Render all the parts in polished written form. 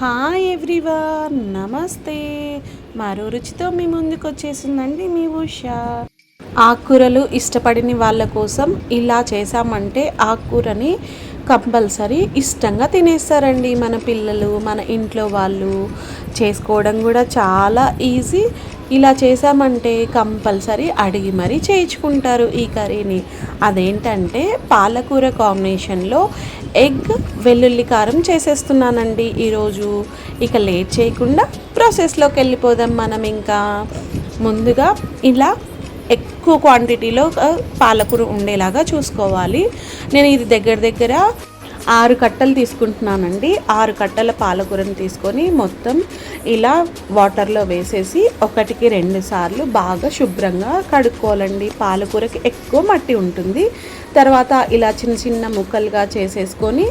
Hi everyone, నమస్తే. మరో రుచితో మీ ముందుకు వచ్చేసిందండి మీ ఉషా. ఆకుకూరలు ఇష్టపడిన వాళ్ళ కోసం ఇలా చేసామంటే ఆకుకూరని కంపల్సరీ ఇష్టంగా తినేస్తారండి మన పిల్లలు, మన ఇంట్లో వాళ్ళు. చేసుకోవడం కూడా చాలా ఈజీ. ఇలా చేసామంటే కంపల్సరీ అడిగి మరీ చేయించుకుంటారు ఈ కర్రీని. అదేంటంటే పాలకూర కాంబినేషన్లో ఎగ్ వెల్లుల్లి కారం చేసేస్తున్నానండి ఈరోజు. ఇక లేట్ చేయకుండా ప్రాసెస్లోకి వెళ్ళిపోదాం మనం. ఇంకా ముందుగా ఇలా ఎక్కువ క్వాంటిటీలో పాలకూర ఉండేలాగా చూసుకోవాలి. నేను ఇది దగ్గర దగ్గర 6 కట్టలు తీసుకుంటున్నానండి. 6 కట్టల పాలకూరను తీసుకొని మొత్తం ఇలా వాటర్లో వేసేసి 1కి 2 సార్లు బాగా శుభ్రంగా కడుక్కోవాలండి. పాలకూరకి ఎక్కువ మట్టి ఉంటుంది. తర్వాత ఇలా చిన్న చిన్న ముక్కలుగా చేసేసుకొని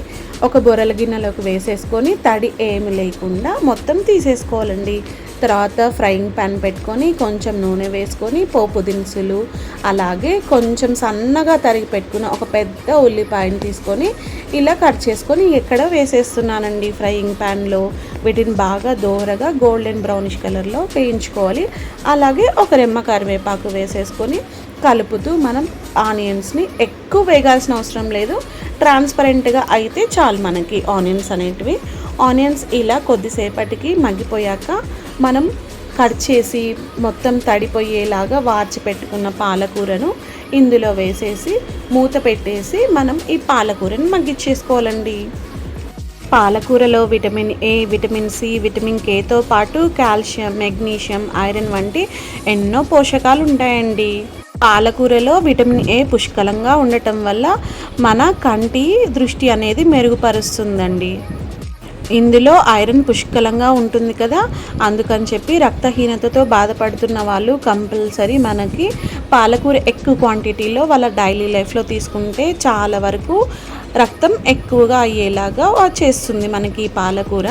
ఒక బొరల గిన్నెలోకి వేసేసుకొని తడి ఏమి లేకుండా మొత్తం తీసేసుకోవాలండి. తర్వాత ఫ్రైయింగ్ ప్యాన్ పెట్టుకొని కొంచెం నూనె వేసుకొని పోపు దినుసులు, అలాగే కొంచెం సన్నగా తరిగి పెట్టుకున్న ఒక పెద్ద ఉల్లిపాయను తీసుకొని ఇలా కట్ చేసుకొని ఎక్కడ వేసేస్తున్నానండి ఫ్రైయింగ్ ప్యాన్లో. వీటిని బాగా దోరగా గోల్డెన్ బ్రౌనిష్ కలర్లో వేయించుకోవాలి. అలాగే ఒక రెమ్మ కరివేపాకు వేసేసుకొని కలుపుతూ మనం ఆనియన్స్ని ఎక్కువ వేగాల్సిన అవసరం లేదు, ట్రాన్స్పరెంట్గా అయితే చాలు మనకి ఆనియన్స్ అనేటివి. ఆనియన్స్ ఇలా కొద్దిసేపటికి మగ్గిపోయాక మనం కట్ చేసి మొత్తం తడిపోయేలాగా వార్చి పెట్టుకున్న పాలకూరను ఇందులో వేసేసి మూత పెట్టేసి మనం ఈ పాలకూరని మగ్గిచ్చేసుకోవాలండి. పాలకూరలో vitamin A, vitamin C, vitamin కేతో పాటు కాల్షియం, మెగ్నీషియం, ఐరన్ వంటి ఎన్నో పోషకాలు ఉంటాయండి. పాలకూరలో విటమిన్ ఏ పుష్కలంగా ఉండటం వల్ల మన కంటి దృష్టి అనేది మెరుగుపరుస్తుందండి. ఇందులో ఐరన్ పుష్కలంగా ఉంటుంది కదా, అందుకని చెప్పి రక్తహీనతతో బాధపడుతున్న వాళ్ళు కంపల్సరీ మనకి పాలకూర ఎక్కువ క్వాంటిటీలో వాళ్ళ డైలీ లైఫ్లో తీసుకుంటే చాలా వరకు రక్తం ఎక్కువగా అయ్యేలాగా చేస్తుంది మనకి పాలకూర.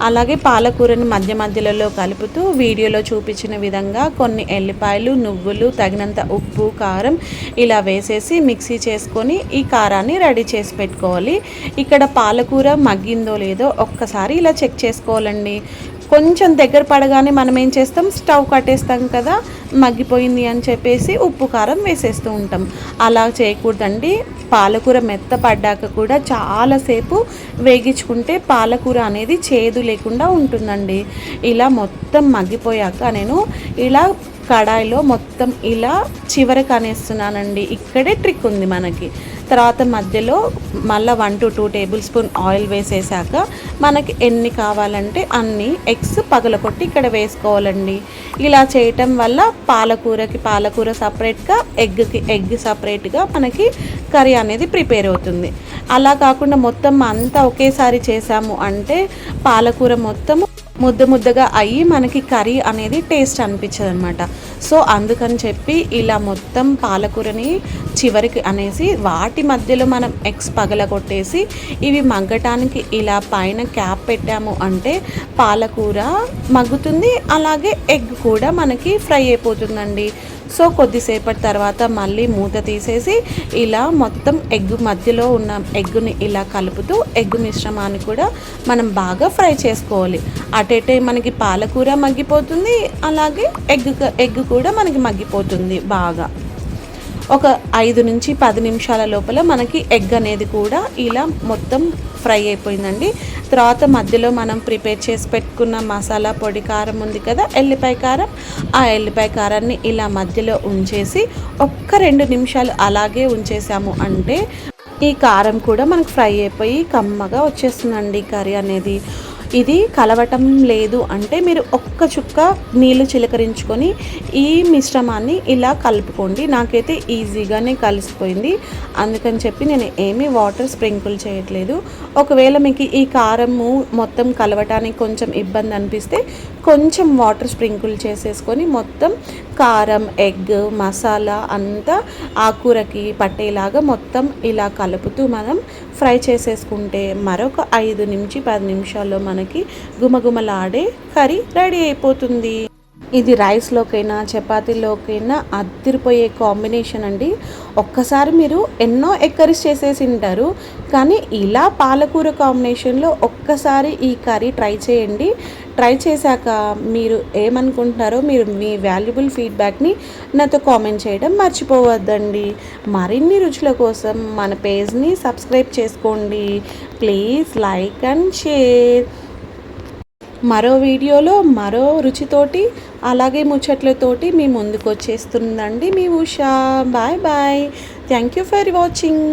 అలాగే పాలకూరని మధ్య మధ్యలో కలుపుతూ వీడియోలో చూపించిన విధంగా కొన్ని ఎల్లిపాయలు, నువ్వులు, తగినంత ఉప్పు, కారం ఇలా వేసేసి మిక్సీ చేసుకొని ఈ కారాన్ని రెడీ చేసి పెట్టుకోవాలి. ఇక్కడ పాలకూర మగ్గిందో లేదో ఒక్కసారి ఇలా చెక్ చేసుకోవాలండి. కొంచెం దగ్గర పడగానే మనం ఏం చేస్తాం, స్టవ్ కట్టేస్తాం కదా, మగ్గిపోయింది అని చెప్పేసి ఉప్పు కారం వేసేస్తూ ఉంటాం. అలా చేయకూడదండి. పాలకూర మెత్తపడ్డాక కూడా చాలాసేపు వేగించుకుంటే పాలకూర అనేది చేదు లేకుండా ఉంటుందండి. ఇలా మొత్తం మగ్గిపోయాక నేను ఇలా కడాయిలో మొత్తం ఇలా చివరికి అనేస్తున్నానండి. ఇక్కడే ట్రిక్ ఉంది మనకి. తర్వాత మధ్యలో మళ్ళీ 1 to 2 టేబుల్ స్పూన్ ఆయిల్ వేసేసాక మనకి ఎన్ని కావాలంటే అన్ని ఎగ్స్ పగలకొట్టి ఇక్కడ వేసుకోవాలండి. ఇలా చేయటం వల్ల పాలకూరకి పాలకూర సపరేట్గా, ఎగ్కి ఎగ్ సపరేట్గా మనకి కర్రీ అనేది ప్రిపేర్ అవుతుంది. అలా కాకుండా మొత్తం అంతా ఒకేసారి చేసాము అంటే పాలకూర మొత్తం ముద్దగా అయ్యి మనకి కర్రీ అనేది టేస్ట్ అనిపించదు అనమాట. సో అందుకని చెప్పి ఇలా మొత్తం పాలకూరని చివరికి అనేసి వాటి మధ్యలో మనం ఎగ్స్ పగలగొట్టేసి ఇవి మగ్గటానికి ఇలా పైన క్యాప్ పెట్టాము అంటే పాలకూర మగ్గుతుంది, అలాగే ఎగ్ కూడా మనకి ఫ్రై అయిపోతుందండి. సో కొద్దిసేపటి తర్వాత మళ్ళీ మూత తీసేసి ఇలా మొత్తం ఎగ్ మధ్యలో ఉన్న ఎగ్గుని ఇలా కలుపుతూ ఎగ్ మిశ్రమాన్ని కూడా మనం బాగా ఫ్రై చేసుకోవాలి. అటేటే మనకి పాలకూర మగ్గిపోతుంది, అలాగే ఎగ్ కూడా మనకి మగ్గిపోతుంది బాగా. ఒక 5 నుంచి 10 నిమిషాల లోపల మనకి ఎగ్ అనేది కూడా ఇలా మొత్తం ఫ్రై అయిపోయిందండి. తర్వాత మధ్యలో మనం ప్రిపేర్ చేసి పెట్టుకున్న మసాలా పొడి కారం ఉంది కదా, ఎల్లిపాయ కారం, ఆ ఎల్లిపాయ కారాన్ని ఇలా మధ్యలో ఉంచేసి ఒక్క 2 నిమిషాలు అలాగే ఉంచేసాము అంటే ఈ కారం కూడా మనకు ఫ్రై అయిపోయి కమ్మగా వచ్చేస్తుందండి కర్రీ అనేది. ఇది కలవటం లేదు అంటే మీరు ఒక్క చుక్క నీళ్ళు చిలకరించుకొని ఈ మిశ్రమాన్ని ఇలా కలుపుకోండి. నాకైతే ఈజీగానే కలిసిపోయింది, అందుకని చెప్పి నేను ఏమీ వాటర్ స్ప్రింకిల్ చేయట్లేదు. ఒకవేళ మీకు ఈ కారము మొత్తం కలవటానికి కొంచెం ఇబ్బంది అనిపిస్తే కొంచెం వాటర్ స్ప్రింకిల్ చేసేసుకొని మొత్తం కారం, ఎగ్, మసాలా అంతా ఆకుకూరకి పట్టేలాగా మొత్తం ఇలా కలుపుతూ మనం ఫ్రై చేసేసుకుంటే మరొక 5 నుంచి 10 నిమిషాల్లో మనకి గుమగుమలాడే కర్రీ రెడీ అయిపోతుంది. ఇది రైస్‌లోకైనా, చపాతీలోకైనా అద్దిరిపోయే కాంబినేషన్ అండి. ఒక్కసారి మీరు ఎన్నో కర్రీస్ చేసేసింటారు. కానీ ఇలా పాలకూర కాంబినేషన్‌లో ఒక్కసారి ఈ కర్రీ ట్రై చేయండి. ట్రై చేశాక మీరు ఏమనుకుంటున్నారో మీరు మీ వాల్యుబుల్ ఫీడ్‌బ్యాక్‌ని నాతో కామెంట్ చేయడం మర్చిపోవద్దండి. మరిన్ని రుచుల కోసం మన పేజ్‌ని సబ్స్క్రైబ్ చేసుకోండి. Please like and share. మరో వీడియోలో మరో రుచితోటి అలాగే ముచ్చట్లతోటి మీ ముందుకు వచ్చేస్తుందండి మీ Usha. Bye bye. Thank you for watching.